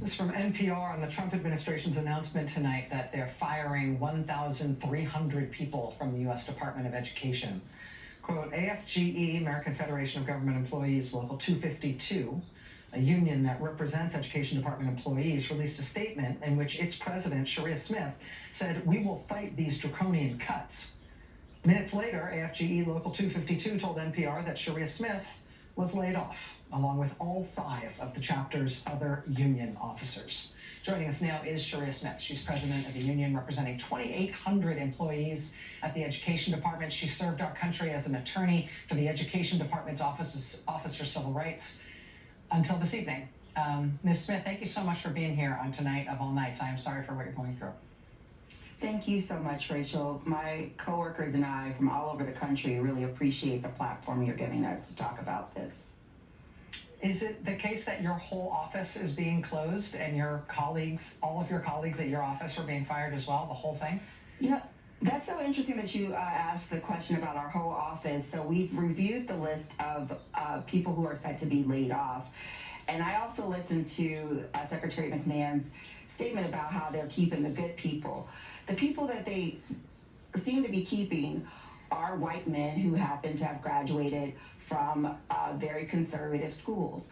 This is from NPR on the Trump administration's announcement tonight that they're firing 1,300 people from the U.S. Department of Education. Quote, AFGE, American Federation of Government Employees, Local 252, a union that represents education department employees, released a statement in which its president, Sharia Smith, said, "We will fight these draconian cuts." Minutes later, AFGE Local 252 told NPR that Sharia Smith was laid off, along with all 5 of the chapter's other union officers. Joining us now is Sharia Smith. She's president of the union representing 2,800 employees at the Education Department. She served our country as an attorney for the Education Department's Office for Civil Rights until this evening. Ms. Smith, thank you so much for being here on Tonight of All Nights. I am sorry for what you're going through. Thank you so much, Rachel. My coworkers and I from all over the country really appreciate the platform you're giving us to talk about this. Is it the case that your whole office is being closed and your colleagues, all of your colleagues at your office are being fired as well, the whole thing? You know, that's so interesting that you asked the question about our whole office. So we've reviewed the list of people who are set to be laid off. And I also listened to Secretary McMahon's statement about how they're keeping the good people. The people that they seem to be keeping are white men who happen to have graduated from very conservative schools.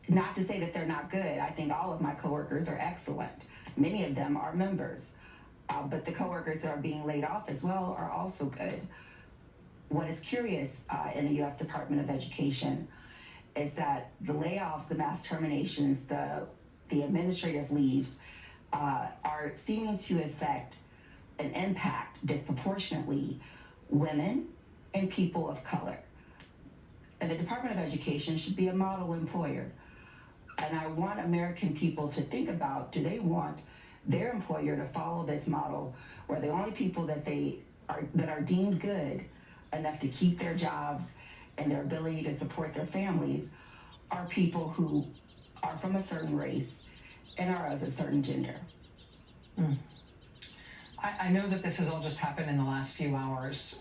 Not to say that they're not good. I think all of my coworkers are excellent. Many of them are members. But the coworkers that are being laid off as well are also good. What is curious in the U.S. Department of Education is that the layoffs, the mass terminations, the administrative leaves are seeming to affect and impact disproportionately women and people of color. And the Department of Education should be a model employer. And I want American people to think about, do they want their employer to follow this model where the only people that are deemed good enough to keep their jobs and their ability to support their families are people who are from a certain race and are of a certain gender. I know that this has all just happened in the last few hours,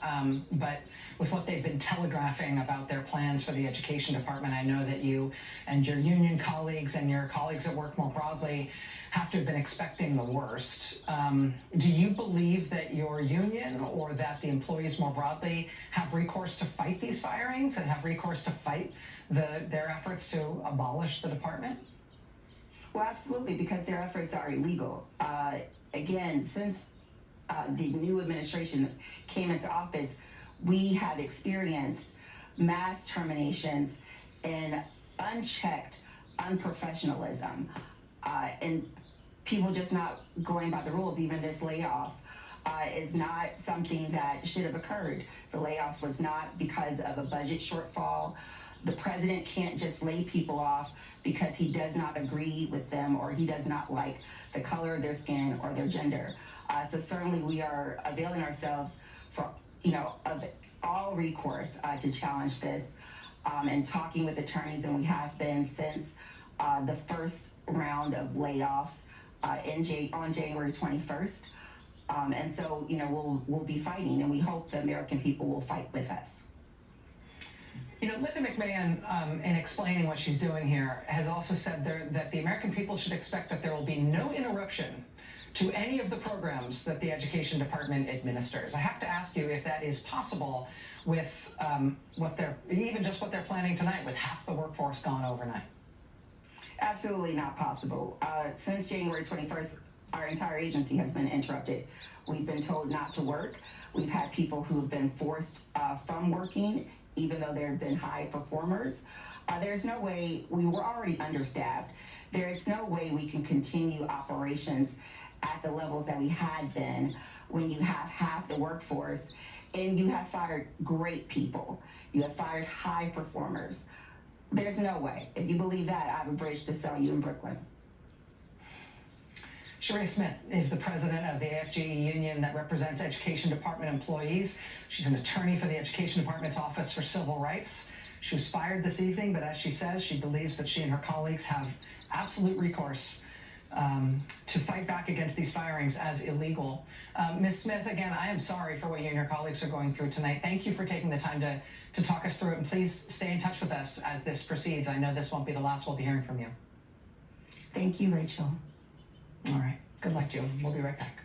but with what they've been telegraphing about their plans for the Education Department, I know that you and your union colleagues and your colleagues at work more broadly have to have been expecting the worst. Do you believe that your union or that the employees more broadly have recourse to fight these firings and have recourse to fight their efforts to abolish the department? Well, absolutely, because their efforts are illegal. Again, since the new administration came into office, we have experienced mass terminations and unchecked unprofessionalism, and people just not going by the rules. Even this layoff is not something that should have occurred. The layoff was not because of a budget shortfall. The president can't just lay people off because he does not agree with them or he does not like the color of their skin or their gender. So certainly we are availing ourselves for, of all recourse to challenge this and talking with attorneys, and we have been since the first round of layoffs on January 21st. And so, we'll be fighting, and we hope the American people will fight with us. Linda McMahon, in explaining what she's doing here, has also said that the American people should expect that there will be no interruption to any of the programs that the Education Department administers. I have to ask you if that is possible with what they're planning tonight, with half the workforce gone overnight. Absolutely not possible. Since January 21st, our entire agency has been interrupted. We've been told not to work. We've had people who've been forced from working, even though there have been high performers. There's no way, we were already understaffed. There is no way we can continue operations at the levels that we had been when you have half the workforce and you have fired great people. You have fired high performers. There's no way. If you believe that, I have a bridge to sell you in Brooklyn. Sharia Smith is the president of the AFGE union that represents Education Department employees. She's an attorney for the Education Department's Office for Civil Rights. She was fired this evening, but as she says, she believes that she and her colleagues have absolute recourse to fight back against these firings as illegal. Ms. Smith, again, I am sorry for what you and your colleagues are going through tonight. Thank you for taking the time to talk us through it, and please stay in touch with us as this proceeds. I know this won't be the last we'll be hearing from you. Thank you, Rachel. All right. Good luck to you. We'll be right back.